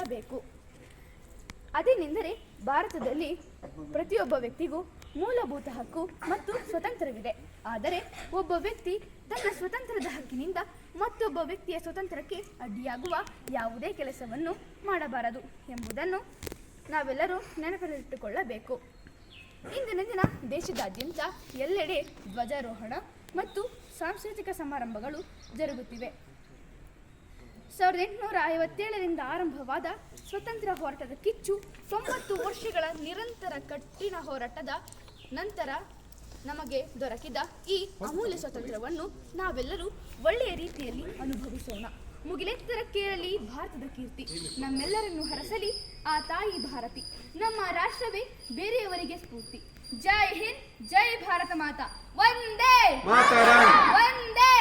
ತಿಳಿದುಕೊಳ್ಳಬೇಕು. ಅದೇನೆಂದರೆ ಭಾರತದಲ್ಲಿ ಪ್ರತಿಯೊಬ್ಬ ವ್ಯಕ್ತಿಗೂ ಮೂಲಭೂತ ಹಕ್ಕು ಮತ್ತು ಸ್ವತಂತ್ರವಿದೆ. ಆದರೆ ಒಬ್ಬ ವ್ಯಕ್ತಿ ತನ್ನ ಸ್ವತಂತ್ರದ ಹಕ್ಕಿನಿಂದ ಮತ್ತೊಬ್ಬ ವ್ಯಕ್ತಿಯ ಸ್ವತಂತ್ರಕ್ಕೆ ಅಡ್ಡಿಯಾಗುವ ಯಾವುದೇ ಕೆಲಸವನ್ನು ಮಾಡಬಾರದು ಎಂಬುದನ್ನು ನಾವೆಲ್ಲರೂ ನೆನಪಿನಲ್ಲಿಟ್ಟುಕೊಳ್ಳಬೇಕು. ಇಂದಿನ ದಿನ ದೇಶದಾದ್ಯಂತ ಎಲ್ಲೆಡೆ ಧ್ವಜಾರೋಹಣ ಮತ್ತು ಸಾಂಸ್ಕೃತಿಕ ಸಮಾರಂಭಗಳು ಜರುಗುತ್ತಿವೆ. 1857ರಿಂದ ಆರಂಭವಾದ ಸ್ವತಂತ್ರ ಹೋರಾಟದ ಕಿಚ್ಚು 90 ವರ್ಷಗಳ ನಿರಂತರ ಕಠಿಣ ಹೋರಾಟದ ನಂತರ ನಮಗೆ ದೊರಕಿದ ಈ ಅಮೂಲ್ಯ ಸ್ವಾತಂತ್ರ್ಯವನ್ನು ನಾವೆಲ್ಲರೂ ಒಳ್ಳೆಯ ರೀತಿಯಲ್ಲಿ ಅನುಭವಿಸೋಣ. ಮುಗಿಲೆತ್ತರಕ್ಕೇರಲಿ ಭಾರತದ ಕೀರ್ತಿ, ನಮ್ಮೆಲ್ಲರನ್ನು ಹರಸಲಿ ಆ ತಾಯಿ ಭಾರತಿ, ನಮ್ಮ ರಾಷ್ಟ್ರವೇ ಬೇರೆಯವರಿಗೆ ಸ್ಫೂರ್ತಿ. ಜೈ ಹಿಂದ್, ಜೈ ಭಾರತ ಮಾತಾ, ವಂದೇ ಮಾತರಂ. ವಂದೇ